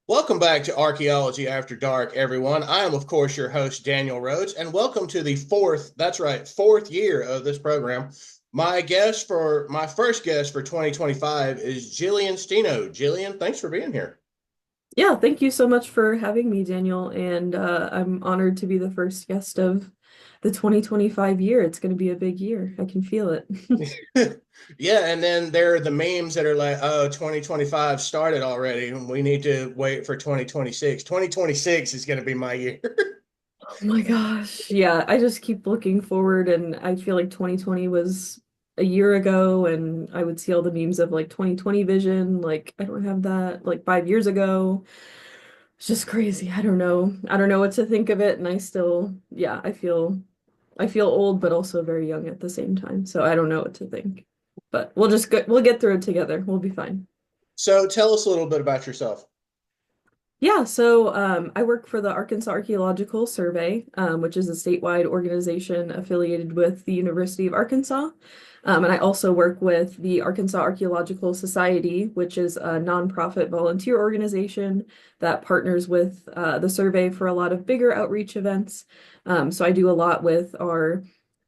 Welcome back to Archaeology After Dark, everyone. I am, of course, your host, Daniel Rhodes, and welcome to the fourth year of this program. My first guest for 2025 is Gillian Steeno. Gillian, thanks for being here. Yeah, thank you so much for having me, Daniel. And I'm honored to be the first guest of the 2025 year. It's going to be a big year. I can feel it. Yeah, and then there are the memes that are like, oh, 2025 started already, and we need to wait for 2026. 2026 is going to be my year. Oh my gosh. Yeah, I just keep looking forward, and I feel like 2020 was a year ago, and I would see all the memes of like 2020 vision. Like, I don't have that like 5 years ago. It's just crazy. I don't know. I don't know what to think of it, and yeah, I feel old, but also very young at the same time. So I don't know what to think. But we'll get through it together. We'll be fine. So tell us a little bit about yourself. Yeah, so I work for the Arkansas Archaeological Survey, which is a statewide organization affiliated with the University of Arkansas. And I also work with the Arkansas Archaeological Society, which is a nonprofit volunteer organization that partners with the survey for a lot of bigger outreach events. So I do a lot with our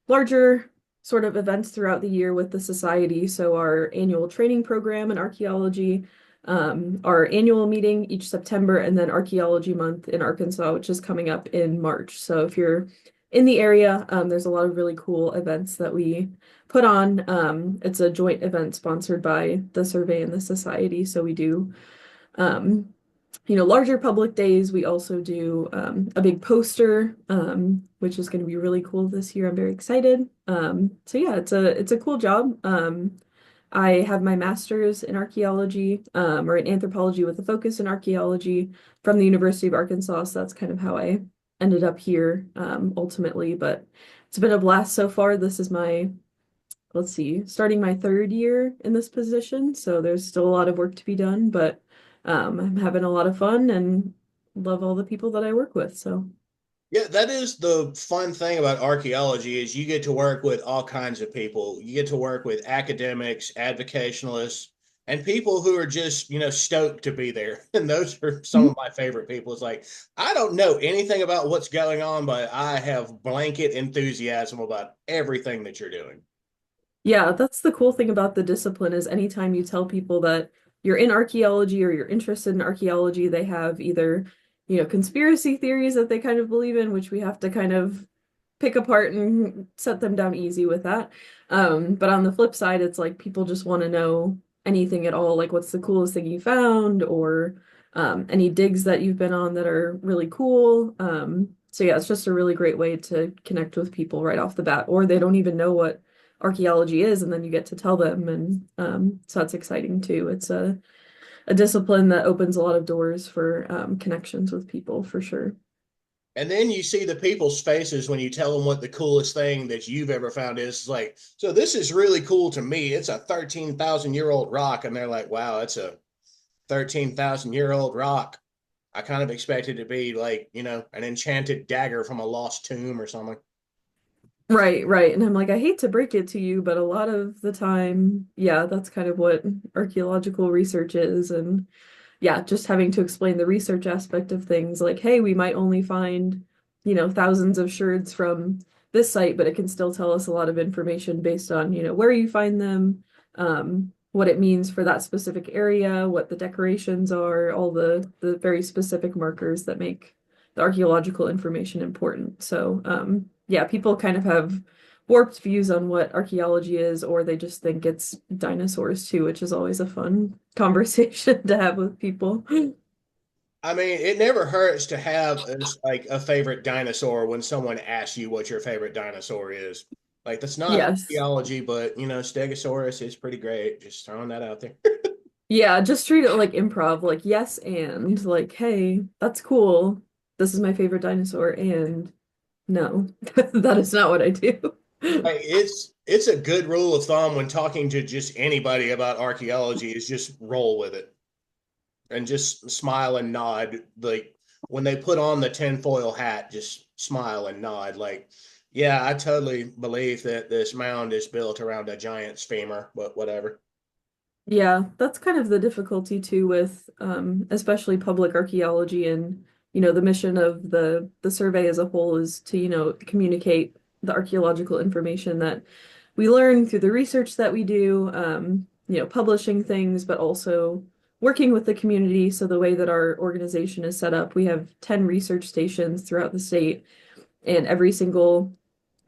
larger sort of events throughout the year with the society. So our annual training program in archaeology, our annual meeting each September, and then Archaeology Month in Arkansas, which is coming up in March. So if you're in the area, there's a lot of really cool events that we put on. It's a joint event sponsored by the survey and the society. So we do um, larger public days. We also do a big poster, which is going to be really cool this year. I'm very excited. So yeah, it's a cool job. I have my master's in archaeology, or in anthropology with a focus in archaeology from the University of Arkansas. So that's kind of how I ended up here, ultimately. But it's been a blast so far. This is let's see, starting my third year in this position. So there's still a lot of work to be done, but I'm having a lot of fun and love all the people that I work with. So Yeah, that is the fun thing about archaeology is you get to work with all kinds of people. You get to work with academics, advocationalists, and people who are just, stoked to be there. And those are some of my favorite people. It's like, I don't know anything about what's going on, but I have blanket enthusiasm about everything that you're doing. yeah, that's the cool thing about the discipline is anytime you tell people that you're in archaeology or you're interested in archaeology, they have either, conspiracy theories that they kind of believe in, which we have to kind of pick apart and set them down easy with that. But on the flip side, it's like people just want to know anything at all, like what's the coolest thing you found or any digs that you've been on that are really cool. So yeah, it's just a really great way to connect with people right off the bat, or they don't even know what archaeology is, and then you get to tell them, and so that's exciting too. It's a discipline that opens a lot of doors for connections with people for sure. And then you see the people's faces when you tell them what the coolest thing that you've ever found is. It's like, so this is really cool to me. It's a 13,000-year-old rock. And they're like, wow, it's a 13,000-year-old rock. I kind of expected it to be like, an enchanted dagger from a lost tomb or something. Right, right. And I'm like, I hate to break it to you, but a lot of the time, yeah, that's kind of what archaeological research is. And yeah, just having to explain the research aspect of things like, hey, we might only find, thousands of sherds from this site, but it can still tell us a lot of information based on, where you find them, what it means for that specific area, what the decorations are, all the very specific markers that make the archaeological information important. So, yeah, people kind of have warped views on what archaeology is, or they just think it's dinosaurs too, which is always a fun conversation to have with people. I mean, it never hurts to have like a favorite dinosaur when someone asks you what your favorite dinosaur is. Like that's not Yes. archaeology, but Stegosaurus is pretty great. Just throwing that out there. Yeah, just treat it like improv, like yes, and like, hey, that's cool. This is my favorite dinosaur, and no, that is not what I do. Like it's a good rule of thumb when talking to just anybody about archaeology is just roll with it and just smile and nod. Like when they put on the tinfoil hat, just smile and nod. Like, yeah, I totally believe that this mound is built around a giant's femur, but whatever. Yeah, that's kind of the difficulty too with especially public archaeology and the mission of the survey as a whole is to communicate the archaeological information that we learn through the research that we do, publishing things, but also working with the community. So the way that our organization is set up, we have 10 research stations throughout the state, and every single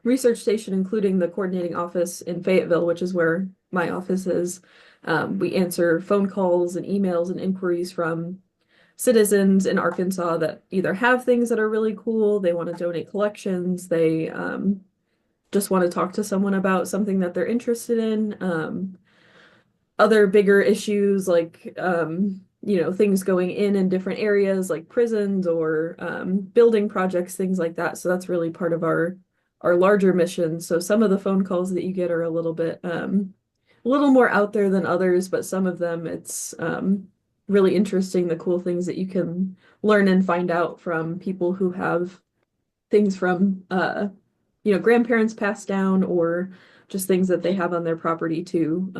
research station, including the coordinating office in Fayetteville, which is where my office is. We answer phone calls and emails and inquiries from citizens in Arkansas that either have things that are really cool, they want to donate collections, they just want to talk to someone about something that they're interested in. Other bigger issues like things going in different areas like prisons or building projects, things like that. So that's really part of our larger mission. So some of the phone calls that you get are a little more out there than others, but some of them it's really interesting, the cool things that you can learn and find out from people who have things from grandparents passed down or just things that they have on their property too.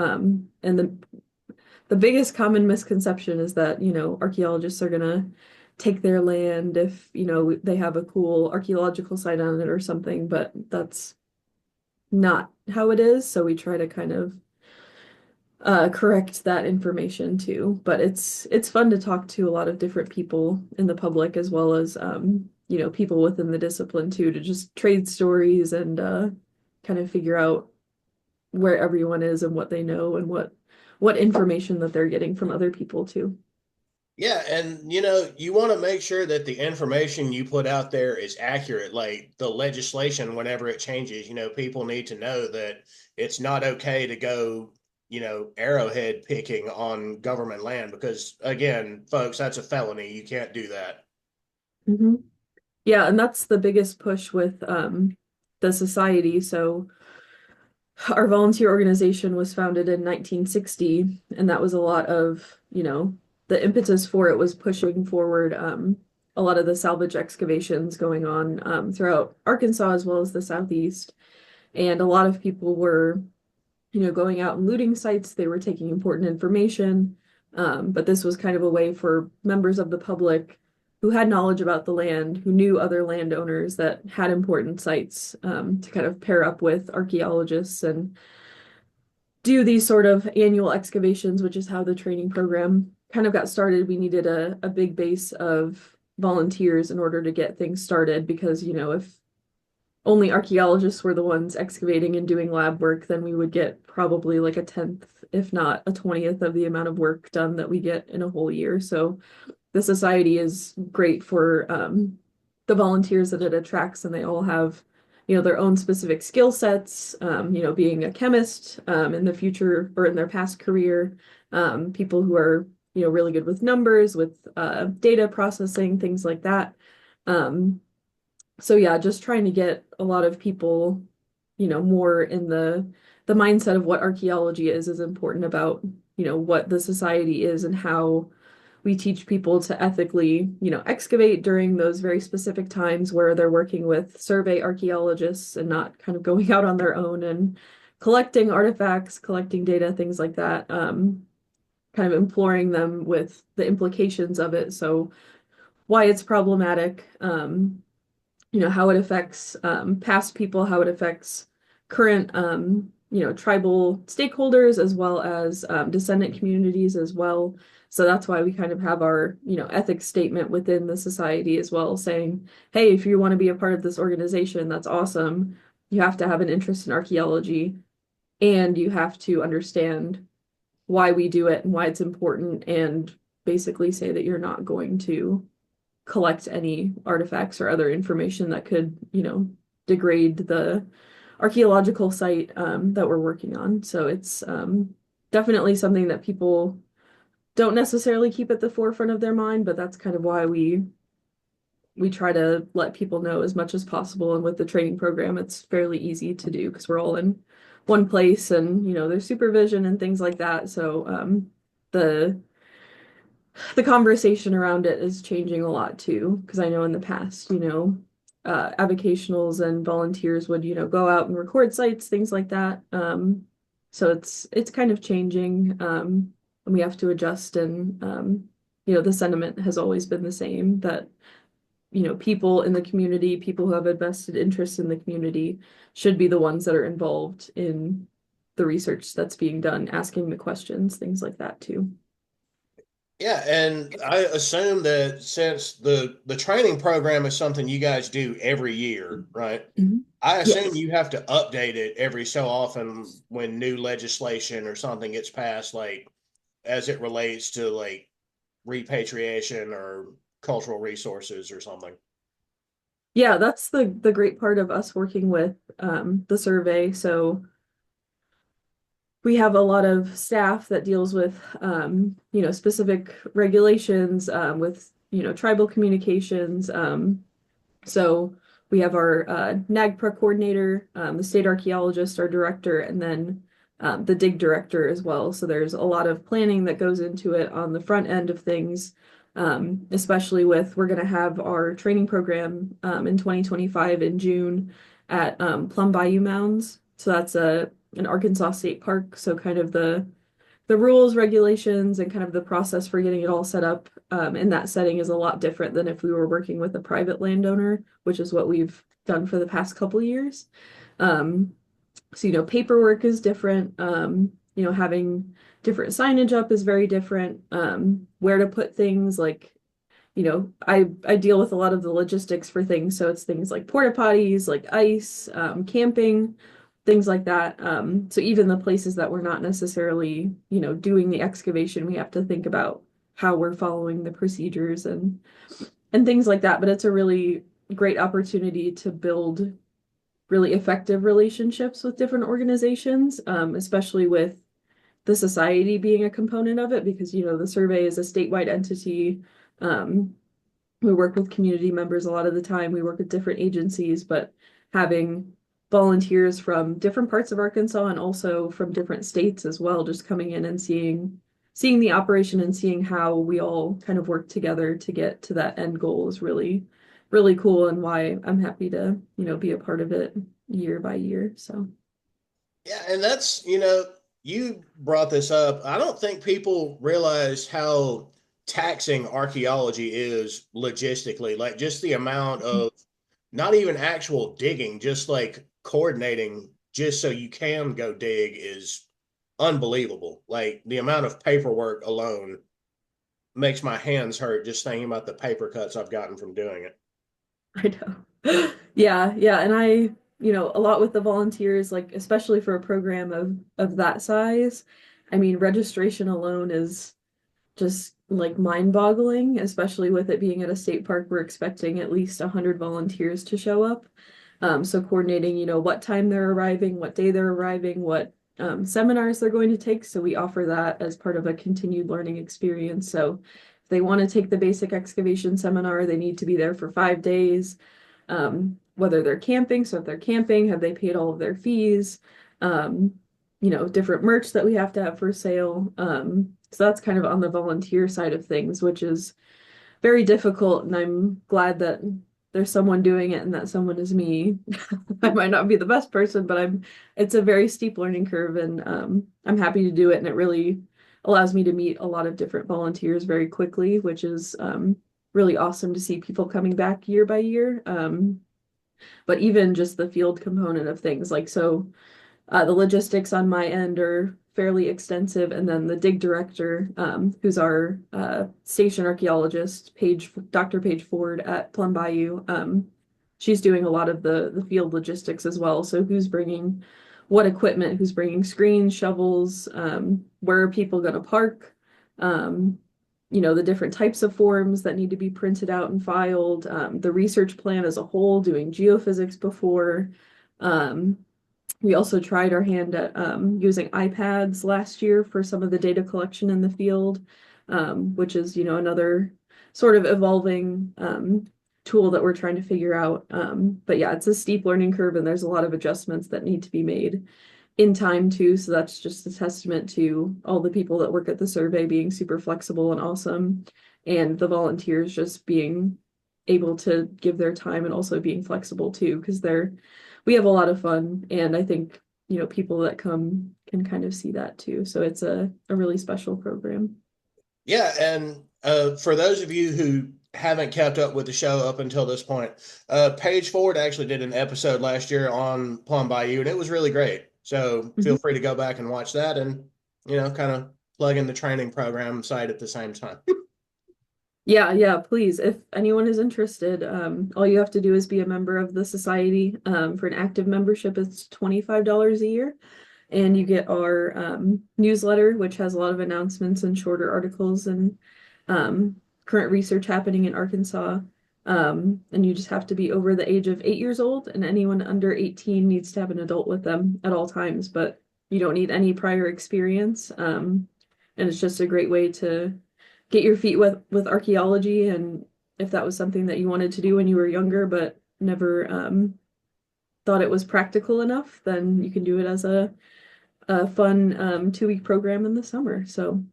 And the biggest common misconception is that, archaeologists are gonna take their land if, they have a cool archaeological site on it or something, but that's not how it is. So we try to kind of correct that information too. But it's fun to talk to a lot of different people in the public as well as people within the discipline too, to just trade stories and kind of figure out where everyone is and what they know and what information that they're getting from other people too. Yeah, and you want to make sure that the information you put out there is accurate. Like the legislation, whenever it changes, people need to know that it's not okay to go, arrowhead picking on government land because, again, folks, that's a felony. You can't do that. hmm Yeah, and that's the biggest push with the society. So our volunteer organization was founded in 1960, and that was a lot of, the impetus for it was pushing forward a lot of the salvage excavations going on throughout Arkansas as well as the Southeast. And a lot of people were going out and looting sites. They were taking important information. But this was kind of a way for members of the public who had knowledge about the land, who knew other landowners that had important sites, to kind of pair up with archaeologists and do these sort of annual excavations, which is how the training program kind of got started. We needed a big base of volunteers in order to get things started because, if only archaeologists were the ones excavating and doing lab work, then we would get probably like a tenth, if not a 20th of the amount of work done that we get in a whole year. So the society is great for the volunteers that it attracts, and they all have, their own specific skill sets, being a chemist in the future or in their past career, people who are, really good with numbers, with data processing, things like that. Um, so yeah, just trying to get a lot of people, more in the mindset of what archaeology is important about, what the society is and how we teach people to ethically, excavate during those very specific times where they're working with survey archaeologists and not kind of going out on their own and collecting artifacts, collecting data, things like that. Kind of imploring them with the implications of it. So why it's problematic, how it affects past people, how it affects current, tribal stakeholders as well as descendant communities as well. So that's why we kind of have our, ethics statement within the society as well, saying, hey, if you want to be a part of this organization, that's awesome. You have to have an interest in archaeology and you have to understand why we do it and why it's important and basically say that you're not going to collect any artifacts or other information that could, degrade the archaeological site that we're working on. So it's definitely something that people don't necessarily keep at the forefront of their mind, but that's kind of why we try to let people know as much as possible. And with the training program, it's fairly easy to do because we're all in one place and, there's supervision and things like that. So the the conversation around it is changing a lot too, because I know in the past, avocationals and volunteers would, go out and record sites, things like that. So it's kind of changing, and we have to adjust. And the sentiment has always been the same that people in the community, people who have a vested interest in the community, should be the ones that are involved in the research that's being done, asking the questions, things like that too. Yeah, and I assume that since the training program is something you guys do every year, right? Mhm. I assume Yes. you have to update it every so often when new legislation or something gets passed, like as it relates to like repatriation or cultural resources or something. Yeah, that's the great part of us working with the survey. So we have a lot of staff that deals with specific regulations with tribal communications. So we have our NAGPRA coordinator, the state archaeologist, our director, and then the dig director as well. So there's a lot of planning that goes into it on the front end of things, especially with we're going to have our training program in 2025 in June at Plum Bayou Mounds. So that's an Arkansas state park. So kind of the rules, regulations, and kind of the process for getting it all set up in that setting is a lot different than if we were working with a private landowner, which is what we've done for the past couple years. Um, so, paperwork is different. Having different signage up is very different. Where to put things, like, I deal with a lot of the logistics for things. So it's things like porta potties, like ice, camping, things like that. So even the places that we're not necessarily, doing the excavation, we have to think about how we're following the procedures and things like that. But it's a really great opportunity to build really effective relationships with different organizations, especially with the society being a component of it, because, the survey is a statewide entity. Um, we work with community members a lot of the time. We work with different agencies, but having volunteers from different parts of Arkansas and also from different states as well, just coming in and seeing the operation and seeing how we all kind of work together to get to that end goal is really, really cool, and why I'm happy to, be a part of it year by year. So Yeah, and that's, you brought this up. I don't think people realize how taxing archaeology is logistically, like just the amount of not even actual digging, just like coordinating just so you can go dig is unbelievable. Like the amount of paperwork alone makes my hands hurt just thinking about the paper cuts I've gotten from doing it. I know. Yeah, yeah. And a lot with the volunteers, like especially for a program of that size, I mean, registration alone is just like mind-boggling, especially with it being at a state park. We're expecting at least 100 volunteers to show up. So coordinating, what time they're arriving, what day they're arriving, what seminars they're going to take. So we offer that as part of a continued learning experience. So if they want to take the basic excavation seminar, they need to be there for 5 days. Whether they're camping, so if they're camping, have they paid all of their fees? Um, different merch that we have to have for sale. So that's kind of on the volunteer side of things, which is very difficult, and I'm glad that there's someone doing it and that someone is me. I might not be the best person, but it's a very steep learning curve, and I'm happy to do it, and it really allows me to meet a lot of different volunteers very quickly, which is really awesome to see people coming back year by year. But even just the field component of things, like, so the logistics on my end are fairly extensive, and then the dig director, who's our station archaeologist, Dr. Paige Ford at Plum Bayou, she's doing a lot of the field logistics as well. So who's bringing what equipment, who's bringing screens, shovels, where are people going to park, um, the different types of forms that need to be printed out and filed, the research plan as a whole, doing geophysics before. Um, we also tried our hand at using iPads last year for some of the data collection in the field, which is, another sort of evolving tool that we're trying to figure out. But yeah, it's a steep learning curve, and there's a lot of adjustments that need to be made in time too. So that's just a testament to all the people that work at the survey being super flexible and awesome, and the volunteers just being able to give their time and also being flexible too, because we have a lot of fun. And I think, people that come can kind of see that too. So it's a really special program. Yeah, and for those of you who haven't kept up with the show up until this point, Paige Ford actually did an episode last year on Plum Bayou, and it was really great. So feel Mhm. free to go back and watch that, and kind of plug in the training program side at the same time. Yeah, yeah, please. If anyone is interested, all you have to do is be a member of the society. For an active membership, it's $25 a year. And you get our newsletter, which has a lot of announcements and shorter articles and um, current research happening in Arkansas. And you just have to be over the age of 8 years old, and anyone under 18 needs to have an adult with them at all times, but you don't need any prior experience. And it's just a great way to get your feet with archaeology. And if that was something that you wanted to do when you were younger, but never thought it was practical enough, then you can do it as a fun 2 week program in the summer. So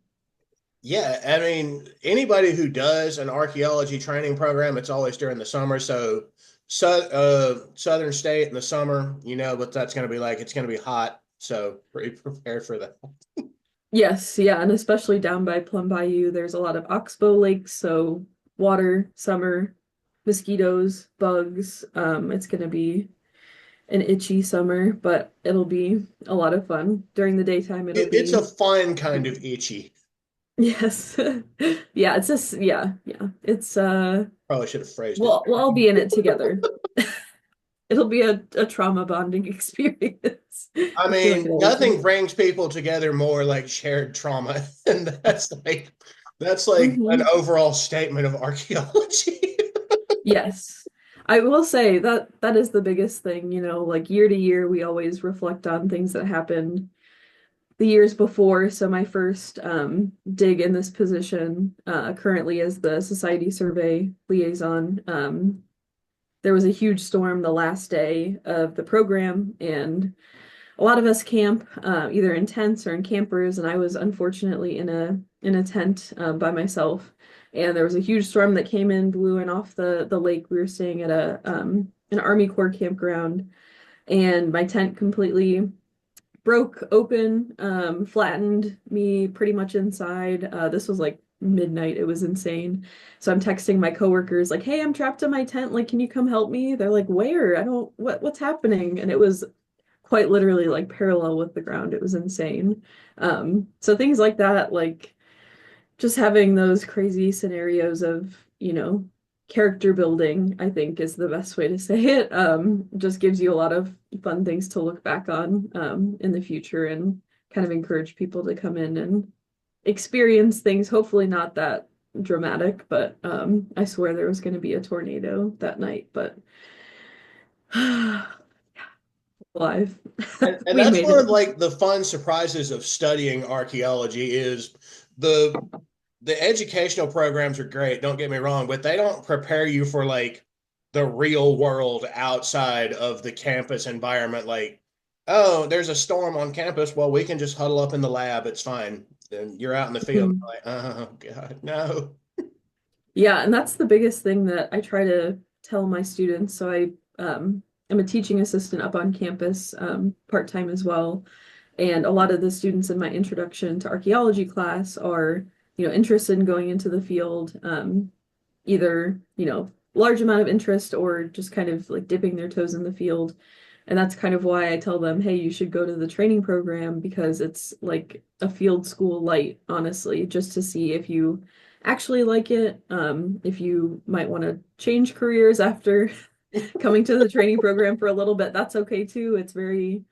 Yeah, I mean, anybody who does an archaeology training program, it's always during the summer. Southern state in the summer, what that's going to be like. It's going to be hot, so be prepared for that. yes, yeah, and especially down by Plum Bayou, there's a lot of oxbow lakes, so water, summer, mosquitoes, bugs. It's gonna be an itchy summer, but it'll be a lot of fun. During the daytime, it'll It's a be fun kind of itchy. yes. Yeah, it's just yeah. It's Probably should have phrased it. we'll all be in it together. It'll be a trauma bonding experience. I I feel like it mean, always nothing is. brings people together more like shared trauma, and that's like an Mhm. overall statement of archaeology. Yes. I will say that that is the biggest thing, like year to year, we always reflect on things that happened the years before. So my first dig in this position currently as the Society Survey Liaison, there was a huge storm the last day of the program, and a lot of us camp either in tents or in campers, and I was unfortunately in a tent by myself. And there was a huge storm that came in, blew in off the lake. We were staying at a an Army Corps campground, and my tent completely broke open, flattened me pretty much inside. This was like midnight. It was insane. So I'm texting my coworkers like, "Hey, I'm trapped in my tent. Like, can you come help me?" They're like, "Where? I don't what's happening?" And it was quite literally like parallel with the ground. It was insane. So things like that, like just having those crazy scenarios of, character building, I think is the best way to say it. Just gives you a lot of fun things to look back on in the future and kind of encourage people to come in and experience things. Hopefully not that dramatic, but I swear there was going to be a tornado that night, but alive. And We that's made one of it. like the fun surprises of studying archaeology is the the educational programs are great, don't get me wrong, but they don't prepare you for like the real world outside of the campus environment. Like, oh, there's a storm on campus. Well, we can just huddle up in the lab. It's fine. And you're out in the field. Mhm. Like, oh God, no. Yeah, and that's the biggest thing that I try to tell my students. So I am a teaching assistant up on campus, part-time as well. And a lot of the students in my introduction to archaeology class are, interested in going into the field, either, large amount of interest or just kind of like dipping their toes in the field. And that's kind of why I tell them, hey, you should go to the training program because it's like a field school light, honestly, just to see if you actually like it. If you might want to change careers after coming to the training program for a little bit, that's okay too. It's very,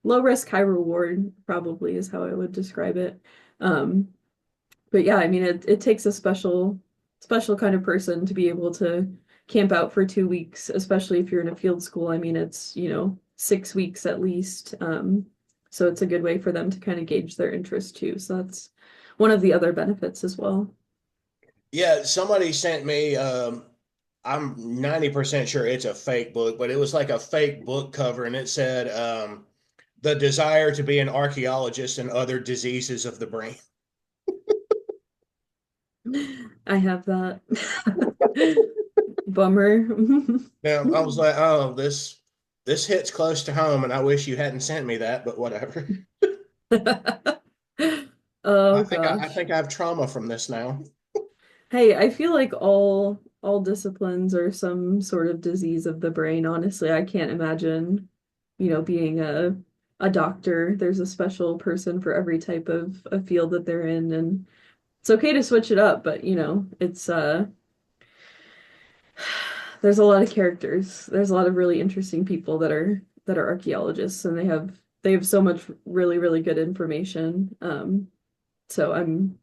low risk, high reward, probably is how I would describe it. Um, but yeah, I mean, it takes a special kind of person to be able to camp out for 2 weeks, especially if you're in a field school. I mean, it's, 6 weeks at least. So it's a good way for them to kind of gauge their interest too. So that's one of the other benefits as well. Yeah, somebody sent me, I'm 90% sure it's a fake book, but it was like a fake book cover and it said, The Desire to Be an Archaeologist and Other Diseases of the Brain. I have that. Bummer. Now, I was like, oh, this this hits close to home, and I wish you hadn't sent me that, but whatever. Oh I gosh. think I have trauma from this now. Hey, I feel like all disciplines are some sort of disease of the brain. Honestly, I can't imagine, being a doctor. There's a special person for every type of a field that they're in, and it's okay to switch it up, but it's there's a lot of characters. There's a lot of really interesting people that are archaeologists, and they have so much really, really good information. So I'm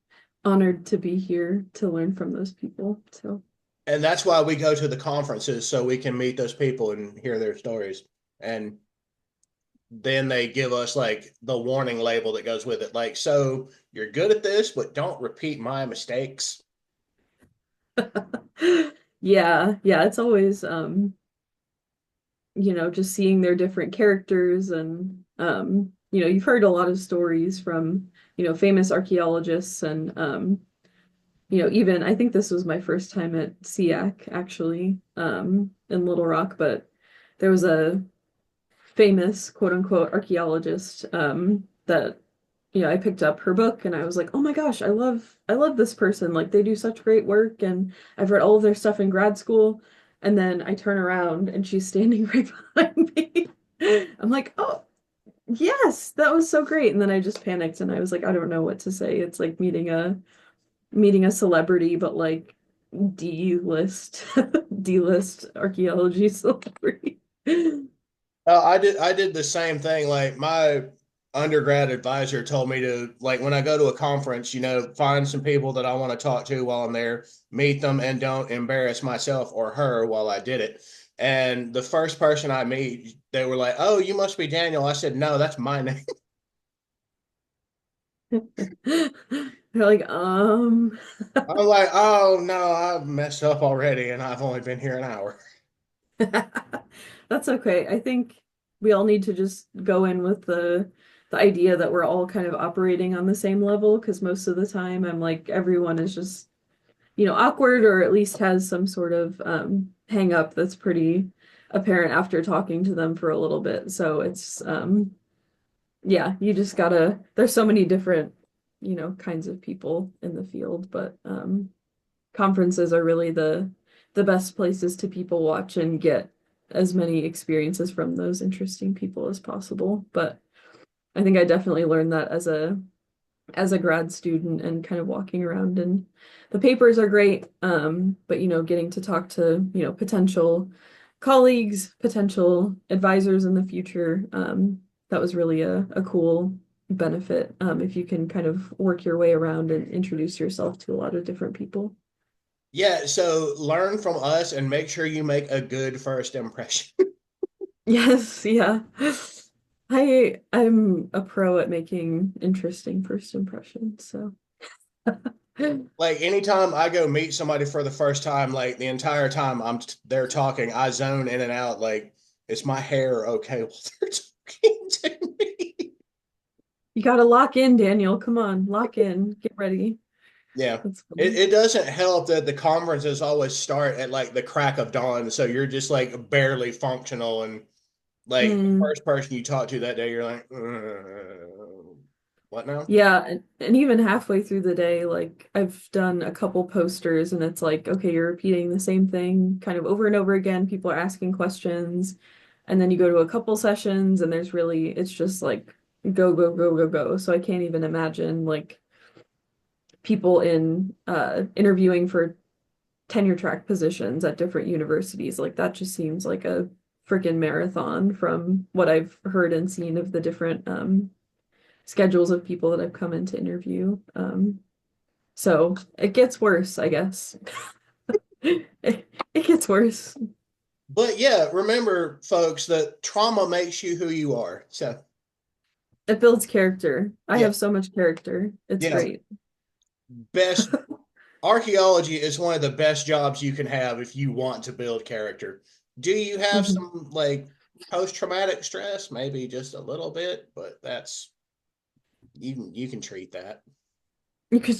honored to be here to learn from those people. So And that's why we go to the conferences so we can meet those people and hear their stories. And then they give us like the warning label that goes with it. Like, so you're good at this, but don't repeat my mistakes. yeah, yeah, it's always just seeing their different characters and you've heard a lot of stories from, famous archaeologists and even I think this was my first time at SEAC actually, in Little Rock, but there was a famous quote unquote archaeologist that I picked up her book and I was like, "Oh my gosh, I love this person. Like they do such great work and I've read all of their stuff in grad school." And then I turn around and she's standing right behind me. I'm like, "Oh, yes, that was so great." And then I just panicked and I was like, "I don't know what to say." It's like meeting a celebrity, but like D-list D-list archaeology celebrity. I did the same thing. Like my undergrad advisor told me to like when I go to a conference, find some people that I want to talk to while I'm there, meet them, and don't embarrass myself or her while I did it. And the first person I meet, they were like, "Oh, you must be Daniel." I said, "No, that's my name." They're like, I'm like, "Oh no, I've messed up already, and I've only been here an hour." that's okay. I think we all need to just go in with the idea that we're all kind of operating on the same level because most of the time I'm like everyone is just, awkward or at least has some sort of hang up that's pretty apparent after talking to them for a little bit. So it's yeah, you just gotta there's so many different, kinds of people in the field, but conferences are really the best places to people watch and get as many experiences from those interesting people as possible. But I think I definitely learned that as a grad student and kind of walking around and the papers are great. But getting to talk to, potential colleagues, potential advisors in the future, that was really a cool benefit. If you can kind of work your way around and introduce yourself to a lot of different people. Yeah, so learn from us and make sure you make a good first impression. Yes, yeah. I'm a pro at making interesting first impressions, so Like anytime I go meet somebody for the first time, like the entire time they're talking, I zone in and out. Like, is my hair okay while they're talking to me? you gotta lock in, Daniel. Come on, lock in. Get ready. Yeah. That's It, funny. it doesn't help that the conferences always start at like the crack of dawn. So you're just like barely functional. And like the Mm, first person you talk to that day, you're like, what now? yeah, and even halfway through the day, like I've done a couple posters and it's like, okay, you're repeating the same thing kind of over and over again. People are asking questions, and then you go to a couple sessions and it's just like go, go, go, go, go. So I can't even imagine like people in interviewing for tenure track positions at different universities. Like that just seems like a freaking marathon from what I've heard and seen of the different schedules of people that I've come in to interview. So it gets worse, I guess. It gets worse. But yeah, remember, folks, that trauma makes you who you are. So It builds character. I yeah, have so much character. It's yeah. great. Best archaeology is one of the best jobs you can have if you want to build character. Do you have Mhm. some like post-traumatic stress? Maybe just a little bit, but that's you can treat that. You could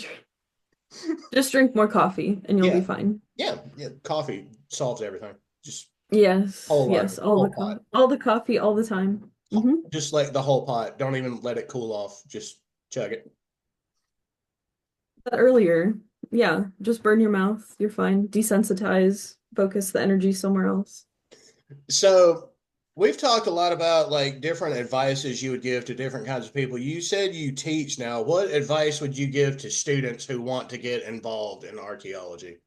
just drink more coffee and you'll be Yeah. fine. Yeah, yeah. Coffee solves everything. Just Yes, Whole yes, water, whole pot. all the coffee all the time. Just like the whole pot. Don't even let it cool off. Just chug it. That earlier. Yeah, just burn your mouth. You're fine. Desensitize, focus the energy somewhere else. So we've talked a lot about like different advices you would give to different kinds of people. You said you teach now. What advice would you give to students who want to get involved in archaeology?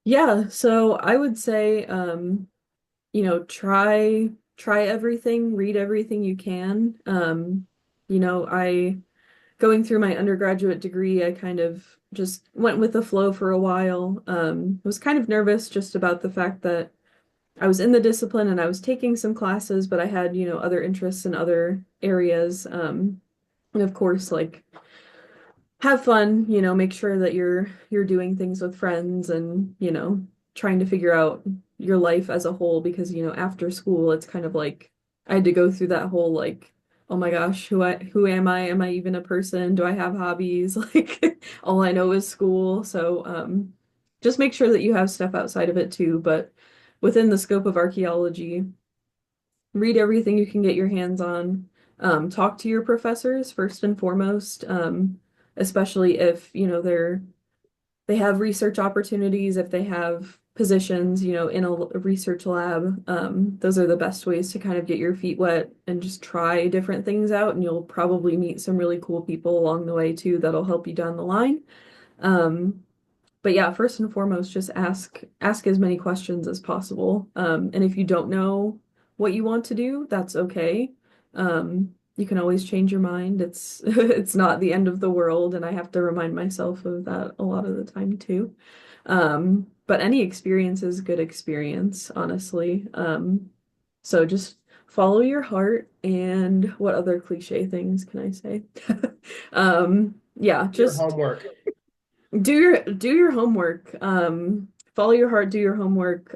Yeah, so I would say try everything, read everything you can. I going through my undergraduate degree, I kind of just went with the flow for a while. Was kind of nervous just about the fact that I was in the discipline and I was taking some classes, but I had, other interests in other areas. And of course, like have fun, make sure that you're doing things with friends and, trying to figure out your life as a whole because, after school it's kind of like I had to go through that whole like, oh my gosh, who am I? Am I even a person? Do I have hobbies? Like all I know is school. So just make sure that you have stuff outside of it too, but within the scope of archaeology, read everything you can get your hands on. Talk to your professors first and foremost, especially if, they have research opportunities, if they have positions, in a research lab. Those are the best ways to kind of get your feet wet and just try different things out, and you'll probably meet some really cool people along the way too that'll help you down the line. Um, but yeah, first and foremost, just ask as many questions as possible. And if you don't know what you want to do, that's okay. You can always change your mind. It's it's not the end of the world, and I have to remind myself of that a lot of the time too. But any experience is good experience, honestly. So just follow your heart, and what other cliche things can I say? Yeah, Your just homework. do your homework. Follow your heart, do your homework.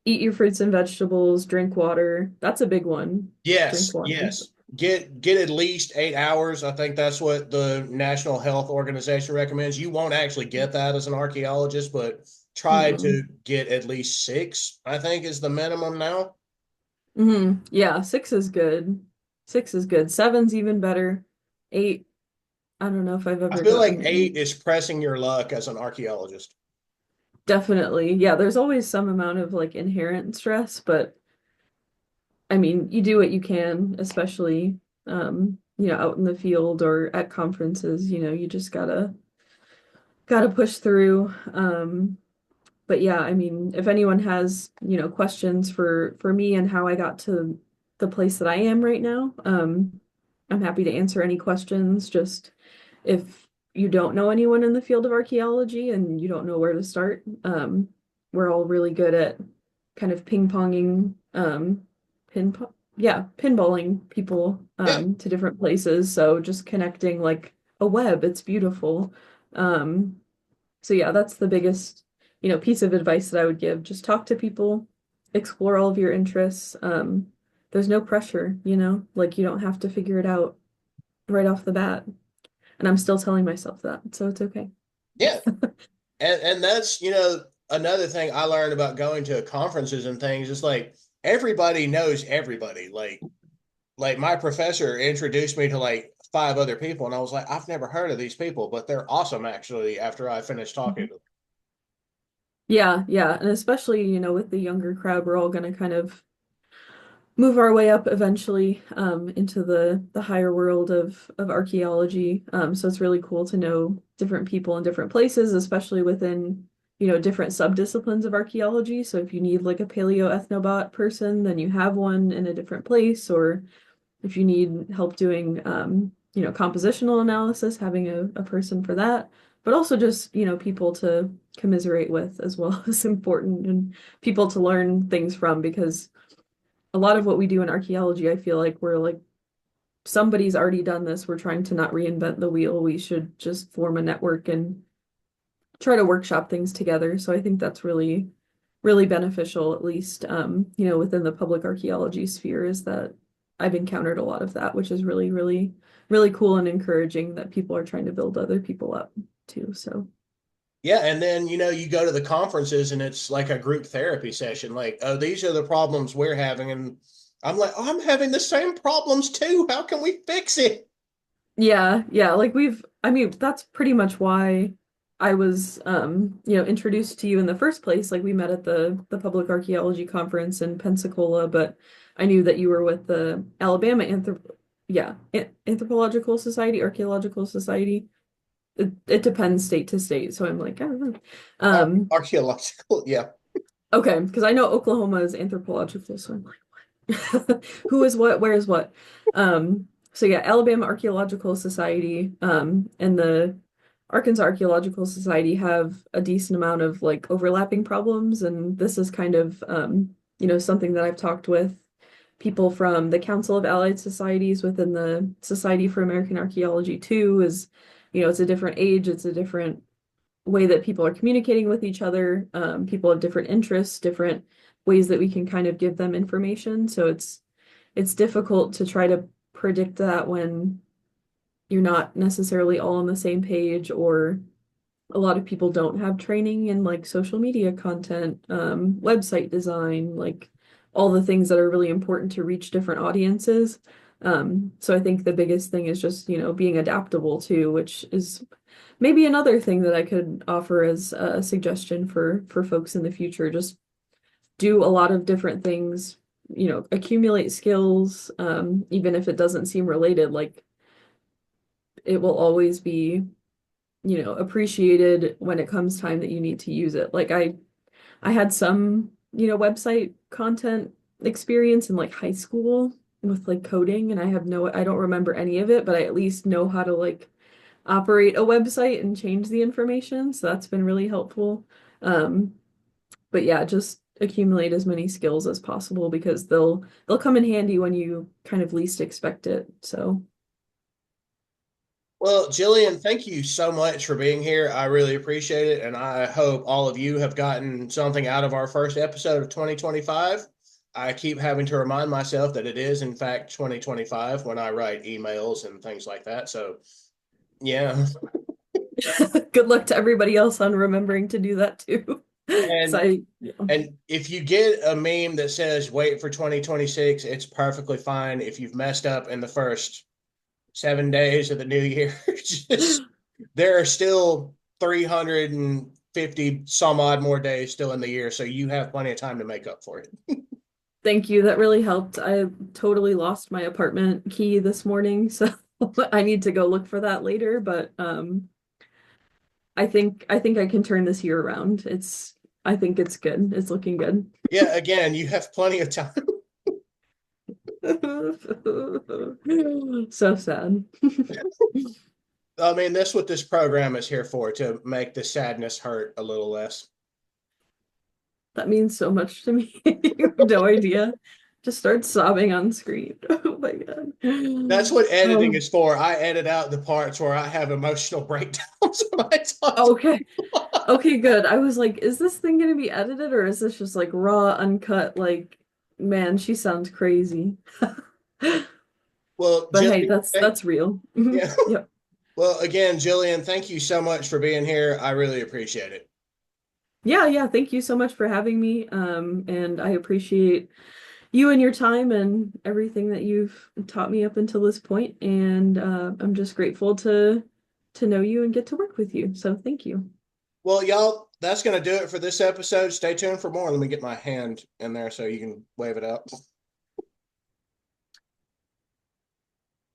Eat your fruits and vegetables, drink water. That's a big one. Drink Yes, water. yes. Get at least 8 hours. I think that's what the National Health Organization recommends. You won't actually get that as an archaeologist, but try to Mm-mm. get at least six, I think is the minimum now. Yeah, six is good. Six is good. Seven's even better. Eight, I don't know if I've I ever feel like gotten eight eight. is pressing your luck as an archaeologist. Definitely. Yeah, there's always some amount of like inherent stress, but I mean, you do what you can, especially out in the field or at conferences, you just gotta push through. But yeah, I mean, if anyone has, questions for me and how I got to the place that I am right now, I'm happy to answer any questions. Just if you don't know anyone in the field of archaeology and you don't know where to start, we're all really good at kind of ping-ponging, pinballing people Yeah, to different places. So just connecting like a web, it's beautiful. So yeah, that's the biggest, piece of advice that I would give. Just talk to people, explore all of your interests. There's no pressure, like you don't have to figure it out right off the bat. And I'm still telling myself that, so it's okay. yeah. And that's, another thing I learned about going to conferences and things is like everybody knows everybody. Like my professor introduced me to like five other people and I was like, I've never heard of these people, but they're awesome actually after I finished talking Mhm. to them. Yeah, yeah, and especially, with the younger crowd, we're all gonna kind of move our way up eventually into the higher world of archaeology. So it's really cool to know different people in different places, especially within, different subdisciplines of archaeology. So if you need like a paleoethnobot person, then you have one in a different place, or if you need help doing compositional analysis, having a person for that, but also just, people to commiserate with as well is important, and people to learn things from, because a lot of what we do in archaeology, I feel like we're like somebody's already done this. We're trying to not reinvent the wheel. We should just form a network and try to workshop things together. So I think that's really, really beneficial, at least within the public archaeology sphere, is that I've encountered a lot of that, which is really, really, really cool and encouraging that people are trying to build other people up too. So Yeah, and then you go to the conferences and it's like a group therapy session. Like, oh, these are the problems we're having, and I'm like, oh, I'm having the same problems too. How can we fix it? Yeah, yeah, like I mean, that's pretty much why I was introduced to you in the first place. Like we met at the Public Archaeology Conference in Pensacola, but I knew that you were with the Alabama Anthropological Society, Archaeological Society. It depends state to state, so I'm like, I don't know. Archaeological, yeah. Okay, because I know Oklahoma is anthropological, so I'm like, who is what, where is what? So yeah, Alabama Archaeological Society, and the Arkansas Archaeological Society have a decent amount of like overlapping problems, and this is kind of something that I've talked with people from the Council of Allied Societies within the Society for American Archaeology too, is it's a different age, it's a different way that people are communicating with each other. People have different interests, different ways that we can kind of give them information. So it's difficult to try to predict that when you're not necessarily all on the same page, or a lot of people don't have training in like social media content, website design, like all the things that are really important to reach different audiences. So I think the biggest thing is just, being adaptable too, which is maybe another thing that I could offer as a suggestion for folks in the future. Just do a lot of different things, accumulate skills, even if it doesn't seem related, like it will always be, appreciated when it comes time that you need to use it. Like I had some, website content experience in like high school with like coding, and I don't remember any of it, but I at least know how to like operate a website and change the information. So that's been really helpful. Um, but yeah, just accumulate as many skills as possible because they'll come in handy when you kind of least expect it. So Well, Jillian, thank you so much for being here. I really appreciate it. And I hope all of you have gotten something out of our first episode of 2025. I keep having to remind myself that it is, in fact, 2025 when I write emails and things like that. So, yeah. good luck to everybody else on remembering to do that too. Because And and if you get a meme that says wait for 2026, it's perfectly fine. If you've messed up in the first 7 days of the new year, just there are still 350 some odd more days still in the year, so you have plenty of time to make up for it. Thank you. That really helped. I totally lost my apartment key this morning, so I need to go look for that later, but I think I can turn this year around. I think it's good. It's looking good. Yeah, again, you have plenty of time. So sad. I mean, that's what this program is here for, to make the sadness hurt a little less. That means so much to me. You have no idea. Just start sobbing on screen. Oh my God. That's what editing Oh, is for. I edit out the parts where I have emotional breakdowns when I talk to okay. people. Okay, good. I was like, is this thing gonna be edited or is this just like raw, uncut? Like, man, she sounds crazy. Well, But hey, Jillian, that's real. Mhm. yeah. Yep. Well, again, Jillian, thank you so much for being here. I really appreciate it. Yeah, yeah. Thank you so much for having me. And I appreciate you and your time and everything that you've taught me up until this point. And I'm just grateful to know you and get to work with you. So thank you. Well, y'all, that's going to do it for this episode. Stay tuned for more. Let me get my hand in there so you can wave it out.